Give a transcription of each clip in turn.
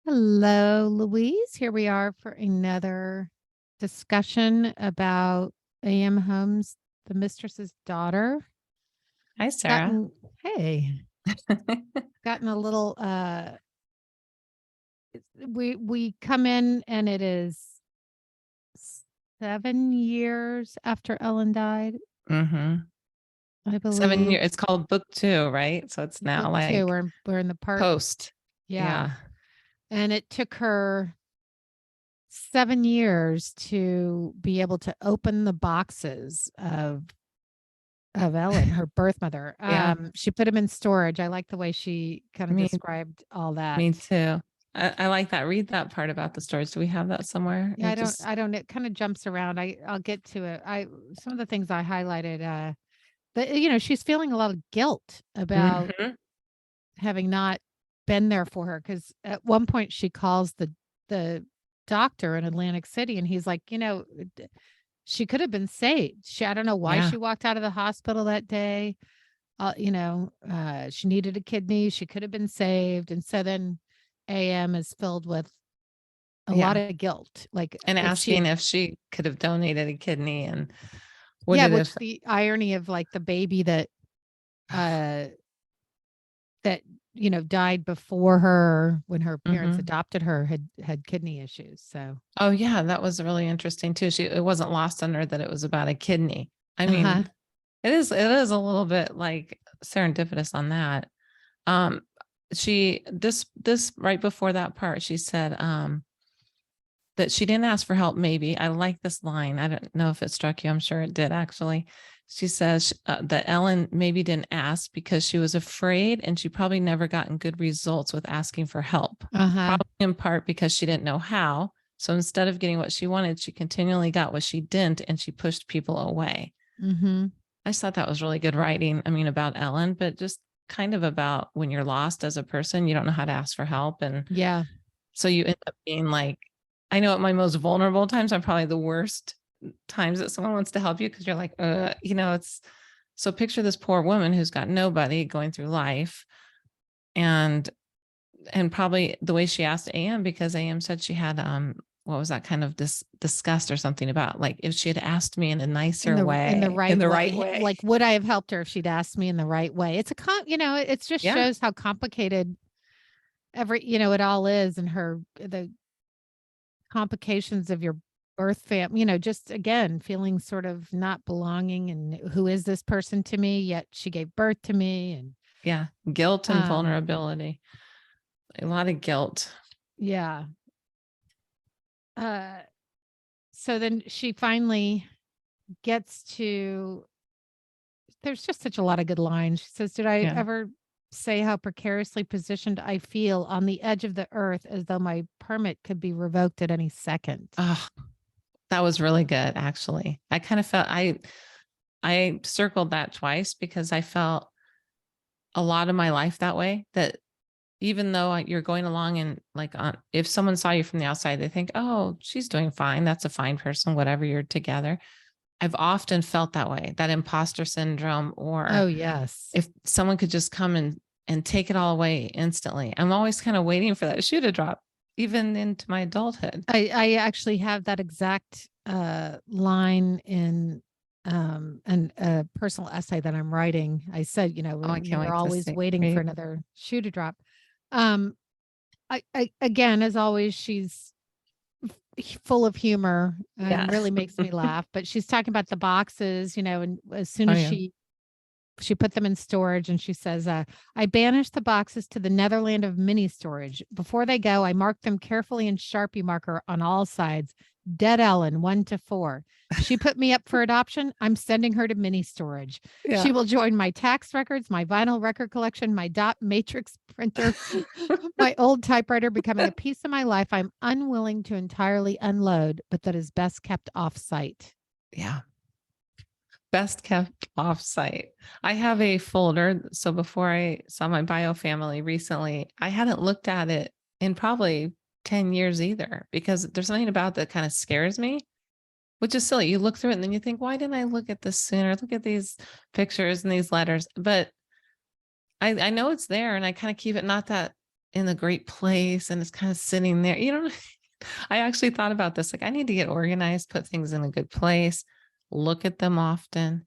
Hello, Louise. Here we are for another discussion about AM Homes, The Mistress's Daughter. Hi, Sarah. Hey, gotten a little we come in and it is 7 years after Ellen died, Mm-hmm. I 7 believe. years. It's called book 2, right? So it's now Book 2, like we're in the part. post. Yeah. Yeah. And it took her 7 years to be able to open the boxes of Ellen, her birth mother. Yeah. She put them in storage. I like the way she kind of Me, described all that. me too. I like that. Read that part about the stories. Do we have that somewhere? Yeah, It just, I don't, it kind of jumps around. I'll get to it. Some of the things I highlighted, but she's feeling a lot of guilt about Mhm. having not been there for her. Cause at one point she calls the doctor in Atlantic City and he's like, she could have been saved. I don't know why Yeah. she walked out of the hospital that day. She needed a kidney. She could have been saved. And so then AM is filled with a lot Yeah. of guilt. Like And if she had, asking if she could have donated a kidney and would yeah, it which have, the irony of like the baby uh, that, died before her when her parents Mhm. adopted her had kidney issues. So, Oh yeah, that was really interesting too. It wasn't lost on her that it was about a kidney. I uh-huh. mean, it is a little bit like serendipitous on that. Um, this right before that part, she said that she didn't ask for help. Maybe I like this line. I don't know if it struck you. I'm sure it did actually. She says that Ellen maybe didn't ask because she was afraid and she probably never gotten good results with asking for help, Uh-huh. probably in part because she didn't know how. So instead of getting what she wanted, she continually got what she didn't and she pushed people away. Mm-hmm. I just thought that was really good writing. I mean, about Ellen, but just kind of about when you're lost as a person, you don't know how to ask for help. And Yeah. so you end up being like, I know at my most vulnerable times, I'm probably the worst times that someone wants to help you because you're like, it's so picture this poor woman who's got nobody going through life. And probably the way she asked AM, because AM said she had what was that kind of disgust or something about, like, if she had asked me in a nicer In the way, right in the way. right way. Like, would I have helped her if she'd asked me in the right way? It's it just Yeah. shows how complicated it all is, and the complications of your birth fam just again feeling sort of not belonging, and who is this person to me, yet she gave birth to me. And Yeah. Guilt and um vulnerability. A lot of guilt. yeah. uh so then she finally gets to, there's just such a lot of good lines. She says, did I Yeah. ever say how precariously positioned I feel on the edge of the earth, as though my permit could be revoked at any second? Oh, that was really good, actually. I kind of felt I circled that twice because I felt a lot of my life that way, that even though you're going along and like if someone saw you from the outside, they think, oh, she's doing fine. That's a fine person, whatever, you're together. I've often felt that way, that imposter syndrome, or Oh, yes. if someone could just come and take it all away instantly. I'm always kind of waiting for that shoe to drop, even into my adulthood. I actually have that exact line in an a personal essay that I'm writing. I said, Oh, I can't we're wait to always see. waiting for another shoe to drop. Um, I again, as always, she's full of humor Yeah. and really makes me laugh. But she's talking about the boxes, and as soon Oh, as yeah. she put them in storage, and she says, I banished the boxes to the Netherland of mini storage. Before they go, I marked them carefully in Sharpie marker on all sides. Dead Ellen, 1 to 4. She put me up for adoption. I'm sending her to mini storage. Yeah. She will join my tax records, my vinyl record collection, my dot matrix printer, my old typewriter, becoming a piece of my life I'm unwilling to entirely unload, but that is best kept off site. Yeah. Best kept off site. I have a folder. So before I saw my bio family recently, I hadn't looked at it in probably 10 years either, because there's something about that kind of scares me, which is silly. You look through it and then you think, why didn't I look at this sooner? Look at these pictures and these letters. But I know it's there and I kind of keep it, not that in a great place and it's kind of sitting there. I actually thought about this. Like, I need to get organized, put things in a good place, look at them often,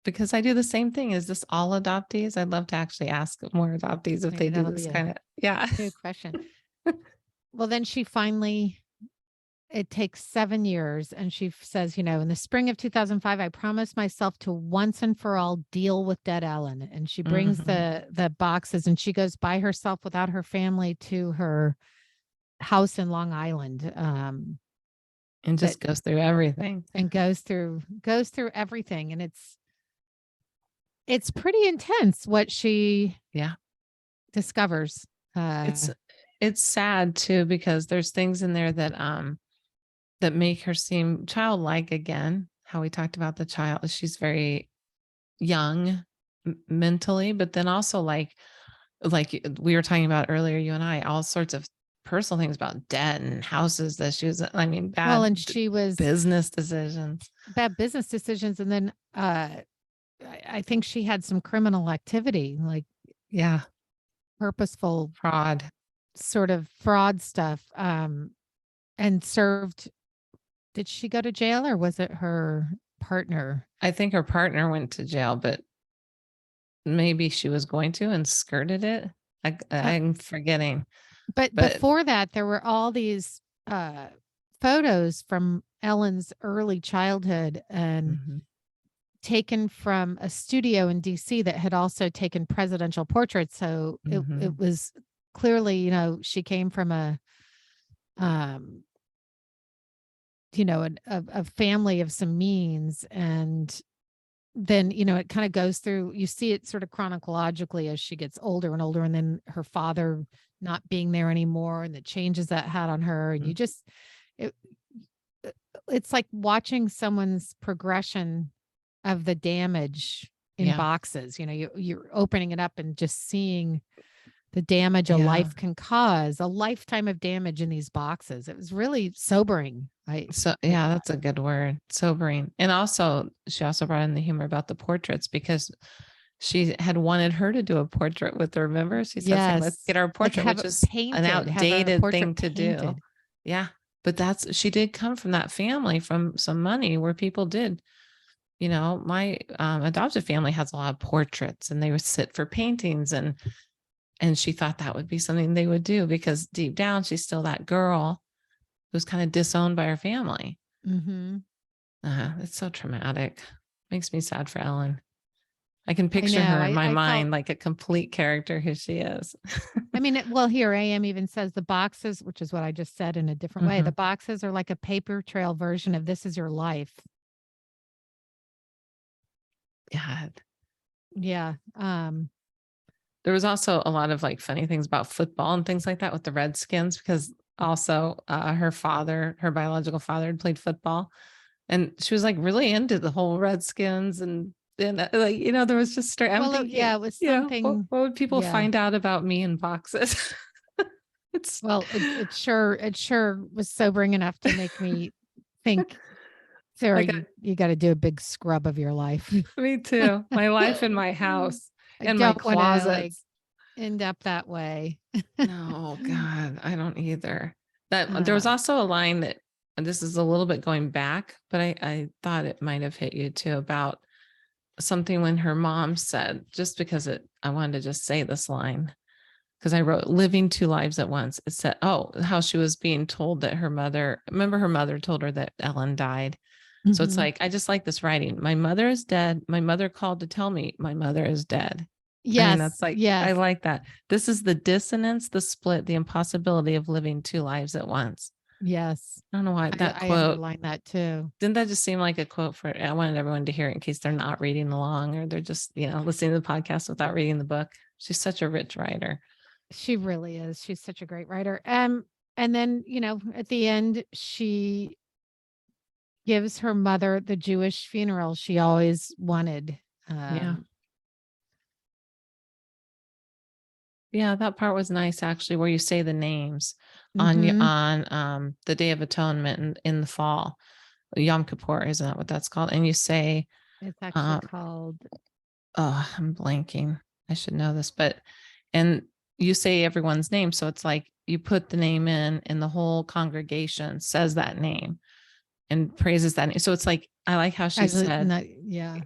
because I do the same thing. Is this all adoptees? I'd love to actually ask more adoptees if Maybe they do that'll this be a kind of, yeah. good question. Well, then she finally, it takes 7 years. And she says, in the spring of 2005, I promised myself to once and for all deal with dead Ellen. And she brings Mhm. the boxes and she goes by herself without her family to her house in Long Island. And That just goes through everything. and goes through everything. And it's pretty intense what she Yeah. discovers. It's it's sad too, because there's things in there that make her seem childlike again. How we talked about the child, she's very young mentally, but then also like we were talking about earlier, you and I, all sorts of personal things about debt and houses that she was, I mean, Well, bad and she was business decisions. bad business decisions. And then I think she had some criminal activity, like Yeah. purposeful Fraud. sort of fraud stuff. And served. Did she go to jail or was it her partner? I think her partner went to jail, but maybe she was going to and skirted it. Uh, I'm forgetting, but but before that, there were all these photos from Ellen's early childhood and mhm, taken from a studio in DC that had also taken presidential portraits. So it mhm, was clearly, she came from um, a family of some means. And then, it kind of goes through, you see it sort of chronologically as she gets older and older, and then her father not being there anymore and the changes that had on her. And mm, it, it's like watching someone's progression of the damage in yeah, boxes. You're opening it up and just seeing the damage a yeah. life can cause, a lifetime of damage in these boxes. It was really sobering. So I yeah, thought. that's a good word, sobering. And also, she also brought in the humor about the portraits, because she had wanted her to do a portrait with her. Remember, she said, "Say, let's Yes. get our Like portrait," have which it is an painted, have her outdated portrait thing to do. painted. Yeah, but she did come from that family, from some money where people did. My adopted family has a lot of portraits, and they would sit for paintings, and she thought that would be something they would do, because deep down she's still that girl who's kind of disowned by her family. Mm-hmm. It's so traumatic. Makes me sad for Ellen. I can I picture know. her in my I felt, mind like a complete character who she is. well, here AM even says the boxes, which is what I just said in a different way. Mhm. The boxes are like a paper trail version of This Is Your Life. God. Yeah. There was also a lot of like funny things about football and things like that with the Redskins, because also her biological father had played football, and she was like really into the whole Redskins. And then like, there was just straight, I'm Well, thinking, yeah, it was something. what would people Yeah. find out about me in boxes? It's Well, it sure was sobering enough to make me think, Sarah, like you got to do a big scrub of your life. me too. My life in my house I and my don't want to like closets. end up that way. No, God, I don't either. That there was Uh, also a line that, and this is a little bit going back, but I thought it might have hit you too, about something when her mom said, just because I wanted to just say this line, because I wrote living two lives at once. It said, oh, how she was being told that remember her mother told her that Ellen died. So it's mhm. like, I just like this writing. My mother is dead. My mother called to tell me my mother is dead. I mean, Yes, that's like, I yes, like that. This is the dissonance, the split, the impossibility of living two lives at once. yes. I don't know why that I quote, underline that too. didn't that just seem like a quote for, I wanted everyone to hear it in case they're not reading along, or they're just, listening to the podcast without reading the book. She's such a rich writer. She really is. She's such a great writer. And then, at the end, she gives her mother the Jewish funeral she always wanted. Yeah. Um, Yeah, that part was nice actually, where you say the names mhm. on the Day of Atonement in the fall. Yom Kippur, isn't that what that's called? And you say, It's actually um, called oh, I'm blanking. I should know this, but and you say everyone's name. So it's like you put the name in and the whole congregation says that name and praises that name. So it's like, I like how she said, yeah.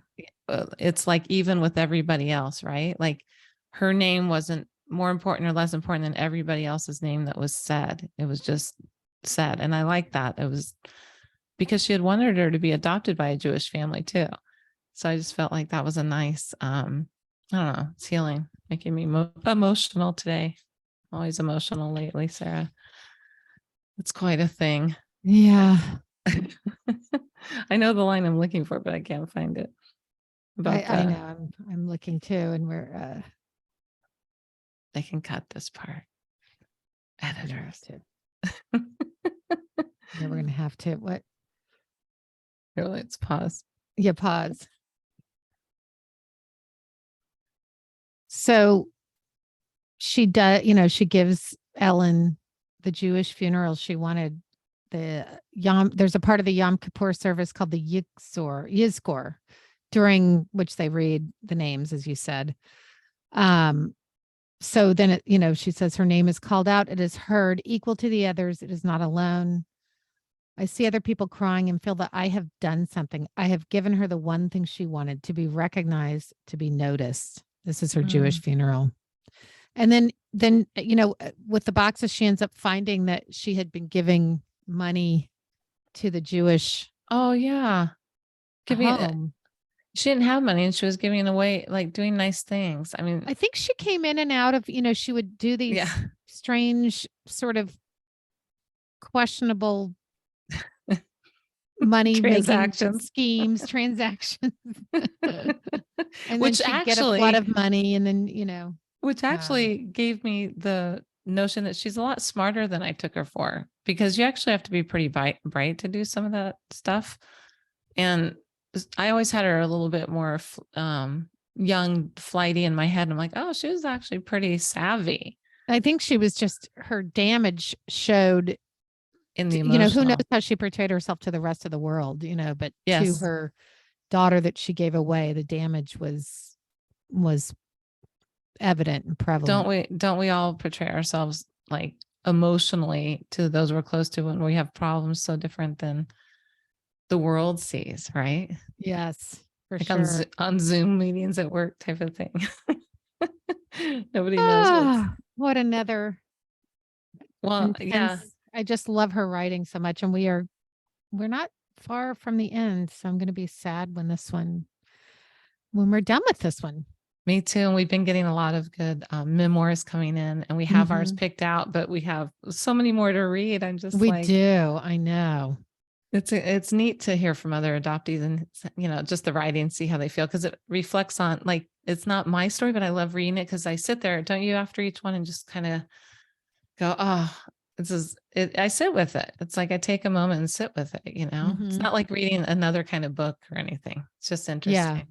it's like even with everybody else, right? Like her name wasn't more important or less important than everybody else's name that was said. It was just said. And I like that. It was because she had wanted her to be adopted by a Jewish family too. So I just felt like that was a nice, I don't know, it's healing, making me emotional today. Always emotional lately, Sarah. It's quite a thing. Yeah. I know the line I'm looking for, but I can't find it. I know. I'm looking too, and we're I can cut this part. Editors. yeah, we're gonna have to what? Here, let's pause. Yeah, pause. So she does, she gives Ellen the Jewish funeral she wanted. There's a part of the Yom Kippur service called the Yizkor, during which they read the names, as you said. So then she says her name is called out. It is heard, equal to the others. It is not alone. I see other people crying and feel that I have done something. I have given her the one thing she wanted, to be recognized, to be noticed. This is her Jewish funeral. And then, with the boxes, she ends up finding that she had been giving money to the Jewish Oh yeah. home. She didn't have money and she was giving away, like doing nice things. I mean, I think she came in and out of, she would do these strange sort of questionable money transactions. transactions. And which then she'd actually get a flood of money, and then, which actually gave me the notion that she's a lot smarter than I took her for, because you actually have to be pretty bright to do some of that stuff. And I always had her a little bit more young, flighty in my head. I'm like, oh, she was actually pretty savvy. I think she was just, her damage showed In the who emotional. knows how she portrayed herself to the rest of the world, but to Yes. her daughter that she gave away, the damage was evident and prevalent. Don't we all portray ourselves like emotionally to those we're close to when we have problems so different than the world sees, right? Yes, for Like sure. on Zoom meetings at work type of thing. Nobody knows what another well, yeah. intense. I just love her writing so much, and we're not far from the end, so I'm going to be sad when we're done with this one. Me too. And we've been getting a lot of good memoirs coming in, and we have ours picked out, but we have so many more to read. I'm just we do. I know. It's neat to hear from other adoptees and, just the writing, see how they feel. Cause it reflects on, like, it's not my story, but I love reading it. Cause I sit there, don't you, after each one and just kind of go, oh, I sit with it. It's like, I take a moment and sit with it, it's not like reading another kind of book or anything. It's just interesting. Yeah.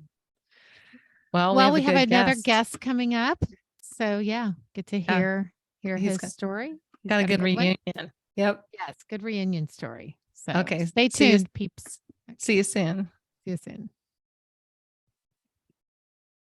Well, we have another guest coming up. So yeah, get to hear his story. Got a good reunion. Yep. Yes. Good reunion story. So okay. stay tuned, peeps. See you soon. See you soon.